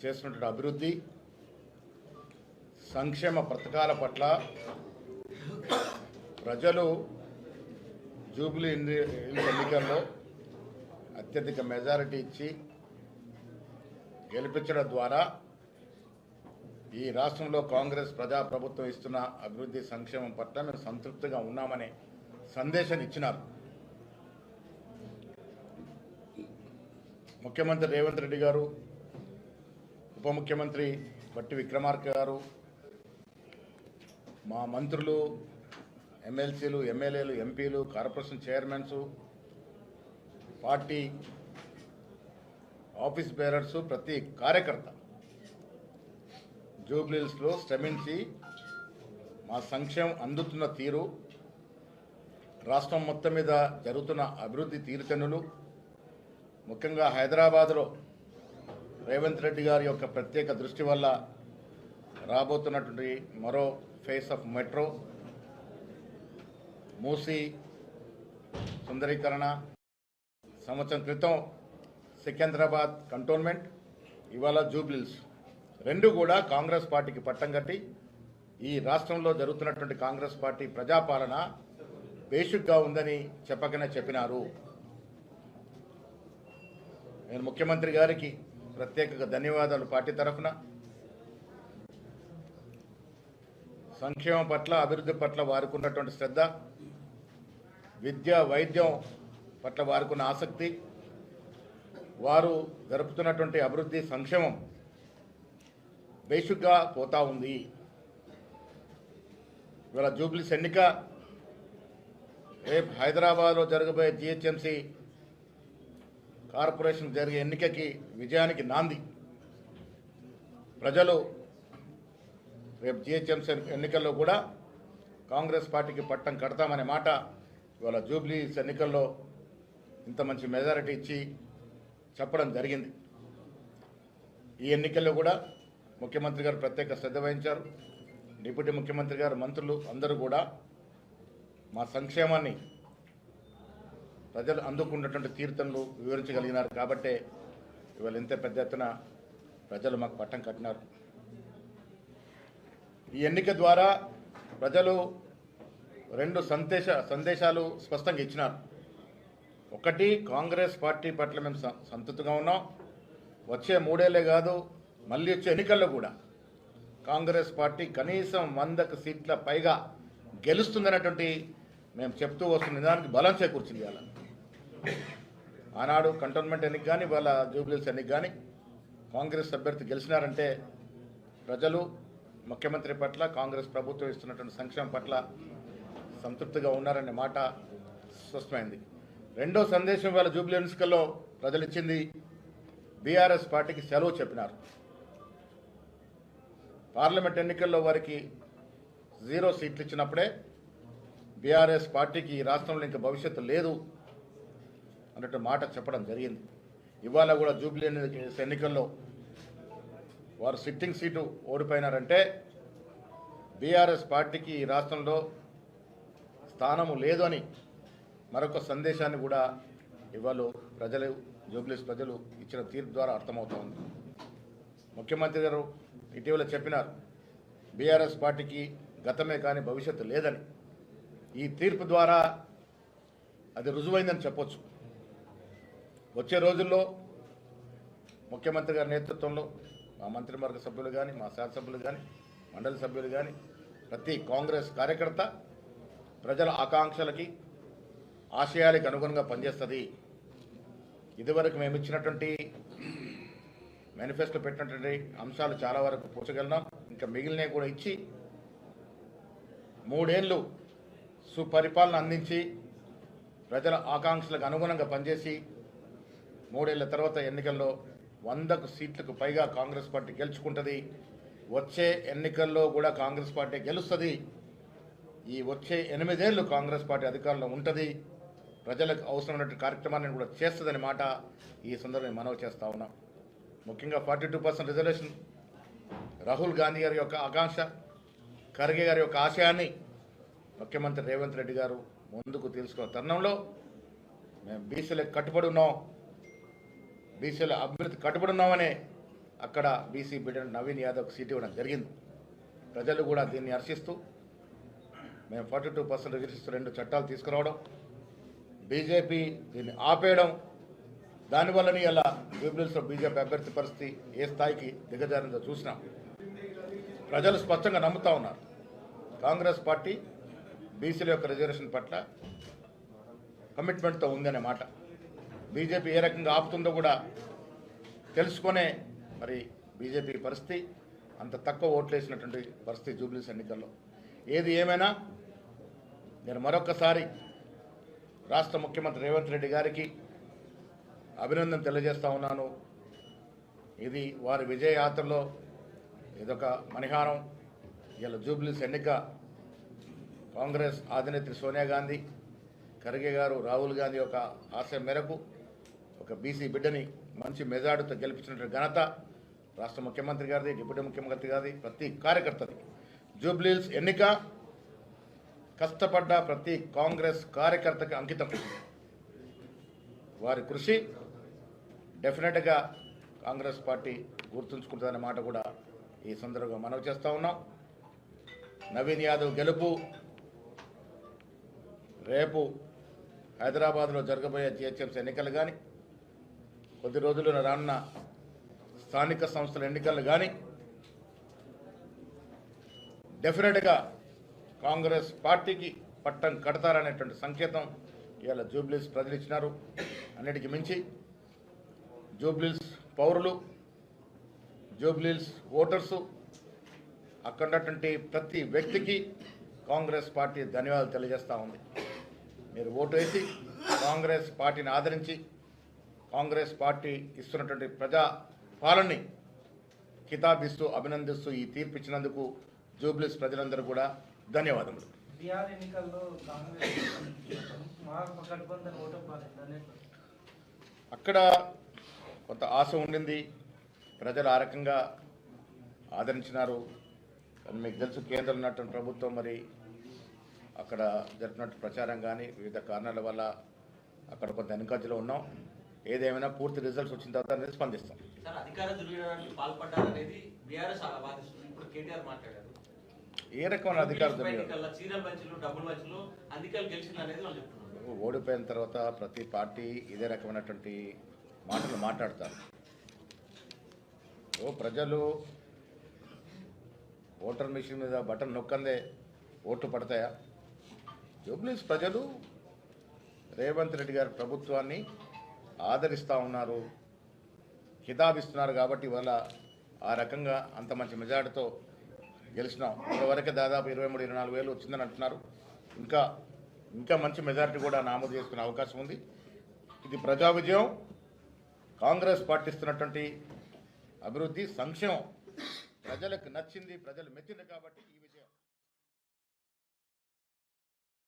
చేస్తున్న అభివృద్ధి సంక్షేమ పథకాల పట్ల ప్రజలు జూబ్లీ ఎన్నికల్లో అత్యధిక మెజారిటీ ఇచ్చి గెలిపించడం ద్వారా ఈ రాష్ట్రంలో కాంగ్రెస్ ప్రజాప్రభుత్వం ఇస్తున్న అభివృద్ధి సంక్షేమం పట్ల మేము సంతృప్తిగా ఉన్నామనే సందేశాన్ని ఇచ్చినారు. ముఖ్యమంత్రి రేవంత్ రెడ్డి గారు, ఉప ముఖ్యమంత్రి బట్టి విక్రమార్క గారు, మా మంత్రులు, ఎమ్మెల్సీలు, ఎమ్మెల్యేలు, ఎంపీలు, corporation chairmans, party office bearers, ప్రతి కార్యకర్త జూబ్లీహిల్స్లో శ్రమించి మా సంక్షేమం అందుతున్న తీరు, రాష్ట్రం మొత్తం మీద జరుగుతున్న అభివృద్ధి తీరుతెన్నులు, ముఖ్యంగా హైదరాబాద్లో రేవంత్ రెడ్డి గారి యొక్క ప్రత్యేక దృష్టి వల్ల రాబోతున్నటువంటి మరో ఫేస్ ఆఫ్ మెట్రో, మూసీ సుందరీకరణ, సంవత్సరం క్రితం సికింద్రాబాద్ కంటోన్మెంట్, ఇవాళ జూబ్లీహిల్స్, రెండు కూడా కాంగ్రెస్ పార్టీకి పట్టం కట్టి ఈ రాష్ట్రంలో జరుగుతున్నటువంటి కాంగ్రెస్ పార్టీ ప్రజాపాలన బేసిక్గా ఉందని చెప్పకనే చెప్పినారు. నేను ముఖ్యమంత్రి గారికి ప్రత్యేకంగా ధన్యవాదాలు. పార్టీ తరఫున సంక్షేమం పట్ల, అభివృద్ధి పట్ల వారికి ఉన్నటువంటి శ్రద్ధ, విద్య వైద్యం పట్ల వారికి ఉన్న ఆసక్తి, వారు జరుపుతున్నటువంటి అభివృద్ధి సంక్షేమం బేసిక్గా పోతా ఉంది. ఇవాళ జూబ్లీస్ ఎన్నిక రేపు హైదరాబాద్లో జరగబోయే జిహెచ్ఎంసీ కార్పొరేషన్ జరిగే ఎన్నికకి విజయానికి నాంది. ప్రజలు రేపు జిహెచ్ఎంసీ ఎన్నికల్లో కూడా కాంగ్రెస్ పార్టీకి పట్టం కడతామనే మాట ఇవాళ జూబ్లీస్ ఎన్నికల్లో ఇంత మంచి మెజారిటీ ఇచ్చి చెప్పడం జరిగింది. ఈ ఎన్నికల్లో కూడా ముఖ్యమంత్రి గారు ప్రత్యేక శ్రద్ధ వహించారు. డిప్యూటీ ముఖ్యమంత్రి గారు, మంత్రులు అందరూ కూడా మా సంక్షేమాన్ని ప్రజలు అందుకున్నటువంటి తీర్థంలో వివరించగలిగినారు. కాబట్టే ఇవాళ ఇంత పెద్ద ఎత్తున ప్రజలు మాకు పట్టం కట్టినారు. ఈ ఎన్నిక ద్వారా ప్రజలు రెండు సందేశాలు స్పష్టంగా ఇచ్చినారు. ఒకటి, కాంగ్రెస్ పార్టీ పట్ల మేము సంతృప్తిగా ఉన్నాం. వచ్చే 3 ఏళ్లే కాదు, మళ్ళీ వచ్చే ఎన్నికల్లో కూడా కాంగ్రెస్ పార్టీ కనీసం 100 సీట్ల పైగా గెలుస్తుందనేటువంటి మేము చెప్తూ వస్తున్న నిదానికి బలం చేకూర్చింది. ఇవాళ ఆనాడు కంటోన్మెంట్ ఎన్నిక కానీ, ఇవాళ జూబ్లీహిల్స్ ఎన్నిక కానీ కాంగ్రెస్ అభ్యర్థి గెలిచినారంటే ప్రజలు ముఖ్యమంత్రి పట్ల, కాంగ్రెస్ ప్రభుత్వం ఇస్తున్నటువంటి సంక్షేమం పట్ల సంతృప్తిగా ఉన్నారనే మాట స్పష్టమైంది. రెండో సందేశం ఇవాళ జూబ్లీ ఎన్నికల్లో ప్రజలు ఇచ్చింది, బీఆర్ఎస్ పార్టీకి సెలవు చెప్పినారు. పార్లమెంట్ ఎన్నికల్లో వారికి 0 సీట్లు ఇచ్చినప్పుడే బీఆర్ఎస్ పార్టీకి ఈ రాష్ట్రంలో ఇంకా భవిష్యత్తు లేదు అన్నట్టు మాట చెప్పడం జరిగింది. ఇవాళ కూడా జూబ్లీ ఎన్నికల్లో వారు సిట్టింగ్ సీటు ఓడిపోయినారంటే బీఆర్ఎస్ పార్టీకి ఈ రాష్ట్రంలో స్థానము లేదు అని మరొక సందేశాన్ని కూడా ఇవాళ ప్రజలు, జూబ్లీస్ ప్రజలు ఇచ్చిన తీర్పు ద్వారా అర్థమవుతోంది. ముఖ్యమంత్రి గారు ఇటీవల చెప్పినారు, బీఆర్ఎస్ పార్టీకి గతమే కానీ భవిష్యత్తు లేదని. ఈ తీర్పు ద్వారా అది రుజువైందని చెప్పొచ్చు. వచ్చే రోజుల్లో ముఖ్యమంత్రి గారి నేతృత్వంలో మా మంత్రివర్గ సభ్యులు కానీ, మా శాసనసభ్యులు కానీ, మండలి సభ్యులు కానీ, ప్రతి కాంగ్రెస్ కార్యకర్త ప్రజల ఆకాంక్షలకి, ఆశయాలకు అనుగుణంగా పనిచేస్తుంది. ఇదివరకు మేము ఇచ్చినటువంటి మేనిఫెస్టో పెట్టినటువంటి అంశాలు చాలా వరకు పూర్చగలిగినాం. ఇంకా మిగిలినవి కూడా ఇచ్చి 3 ఏళ్ళు సుపరిపాలన అందించి ప్రజల ఆకాంక్షలకు అనుగుణంగా పనిచేసి 3 ఏళ్ల తర్వాత ఎన్నికల్లో 100 సీట్లకు పైగా కాంగ్రెస్ పార్టీ గెలుచుకుంటుంది. వచ్చే ఎన్నికల్లో కూడా కాంగ్రెస్ పార్టీ గెలుస్తుంది. ఈ వచ్చే 8 ఏళ్ళు కాంగ్రెస్ పార్టీ అధికారంలో ఉంటుంది. ప్రజలకు అవసరమైనటువంటి కార్యక్రమాన్ని కూడా చేస్తుందని మాట ఈ సందర్భంగా మనవి చేస్తా ఉన్నాం. ముఖ్యంగా 42% రిజర్వేషన్, రాహుల్ గాంధీ గారి యొక్క ఆకాంక్ష, ఖర్గే గారి యొక్క ఆశయాన్ని ముఖ్యమంత్రి రేవంత్ రెడ్డి గారు ముందుకు తీసుకున్న తరుణంలో మేము బీసీలకు కట్టుబడి ఉన్నాం, బీసీల అభివృద్ధి కట్టుబడి ఉన్నామనే అక్కడ బీసీ బిడ్డ నవీన్ యాదవ్కి సీట్ ఇవ్వడం జరిగింది. ప్రజలు కూడా దీన్ని హర్షిస్తూ మేము 42% రిజర్వేషన్స్ 2 చట్టాలు తీసుకురావడం, బీజేపీ దీన్ని ఆపేయడం, దానివల్లనే ఇలా జూబ్లీహిల్స్లో బీజేపీ అభ్యర్థి పరిస్థితి ఏ స్థాయికి దిగజారిందో చూసినాం. ప్రజలు స్పష్టంగా నమ్ముతా ఉన్నారు కాంగ్రెస్ పార్టీ బీసీల యొక్క రిజర్వేషన్ పట్ల కమిట్మెంట్తో ఉందనే మాట. బీజేపీ ఏ రకంగా ఆపుతుందో కూడా తెలుసుకునే మరి బీజేపీ పరిస్థితి అంత తక్కువ ఓట్లు వేసినటువంటి పరిస్థితి జూబ్లీహిల్స్ ఎన్నికల్లో. ఏది ఏమైనా నేను మరొకసారి రాష్ట్ర ముఖ్యమంత్రి రేవంత్ రెడ్డి గారికి అభినందన తెలియజేస్తా ఉన్నాను. ఇది వారి విజయయాత్రలో ఇదొక మణిహారం. ఇలా జూబ్లీహిల్స్ ఎన్నిక కాంగ్రెస్ అధినేత్రి సోనియా గాంధీ, ఖర్గే గారు, రాహుల్ గాంధీ యొక్క ఆశయం మేరకు ఒక బీసీ బిడ్డని మంచి మెజార్టీతో గెలిపించినటువంటి ఘనత రాష్ట్ర ముఖ్యమంత్రి గారిది, డిప్యూటీ ముఖ్యమంత్రి గారిది, ప్రతి కార్యకర్తది. జూబ్లీహిల్స్ ఎన్నిక కష్టపడ్డ ప్రతి కాంగ్రెస్ కార్యకర్తకి అంకితం. వారి కృషి డెఫినెట్గా కాంగ్రెస్ పార్టీ గుర్తుంచుకుంటుందనే మాట కూడా ఈ సందర్భంగా మనవి చేస్తూ ఉన్నాం. నవీన్ యాదవ్ గెలుపు రేపు హైదరాబాద్లో జరగబోయే జిహెచ్ఎంసీ ఎన్నికలు కానీ, కొద్ది రోజుల్లో రానున్న స్థానిక సంస్థల ఎన్నికలు కానీ డెఫినెట్గా కాంగ్రెస్ పార్టీకి పట్టం కడతారనేటువంటి సంకేతం ఇవాళ జూబ్లీహిల్స్ ప్రజలు ఇచ్చినారు. అన్నిటికీ మించి జూబ్లీహిల్స్ పౌరులు, జూబ్లీహిల్స్ ఓటర్సు, అక్కడ ఉన్నటువంటి ప్రతి వ్యక్తికి కాంగ్రెస్ పార్టీ ధన్యవాదాలు తెలియజేస్తూ ఉంది. మీరు ఓటు వేసి కాంగ్రెస్ పార్టీని ఆదరించి కాంగ్రెస్ పార్టీ ఇస్తున్నటువంటి ప్రజా పాలనని కితాబిస్తూ అభినందిస్తూ ఈ తీర్పు ఇచ్చినందుకు జూబ్లీహిల్స్ ప్రజలందరూ కూడా ధన్యవాదములు. అక్కడ కొంత ఆశ ఉండింది, ప్రజలు ఆ రకంగా ఆదరించినారు. మీకు తెలుసు కేంద్రంలో ఉన్నటువంటి ప్రభుత్వం మరి అక్కడ జరిపినట్టు ప్రచారం కానీ వివిధ కారణాల వల్ల అక్కడ కొంత వెనుకంజలో ఉన్నాం. ఏదేమైనా పూర్తి రిజల్ట్స్ వచ్చిన తర్వాత స్పందిస్తాం. ఏ రకమైన అధికార ఓడిపోయిన తర్వాత ప్రతి పార్టీ ఇదే రకమైనటువంటి మాటలు మాట్లాడతారు. ప్రజలు ఓటర్ మిషన్ మీద బటన్ నొక్కందే ఓట్లు పడతాయా? జూబ్లీహిల్స్ ప్రజలు రేవంత్ రెడ్డి గారి ప్రభుత్వాన్ని ఆదరిస్తూ ఉన్నారు, కితాబిస్తున్నారు. కాబట్టి ఇవాళ ఆ రకంగా అంత మంచి మెజార్టీతో గెలిచినాం. ఇప్పటివరకే దాదాపు 23-24 వేలు వచ్చిందని అంటున్నారు. ఇంకా మంచి మెజారిటీ కూడా నమోదు చేసుకునే అవకాశం ఉంది. ఇది ప్రజా విజయం. కాంగ్రెస్ పార్టీ ఇస్తున్నటువంటి అభివృద్ధి, సంక్షేమం ప్రజలకు నచ్చింది, ప్రజలు మెచ్చింది. కాబట్టి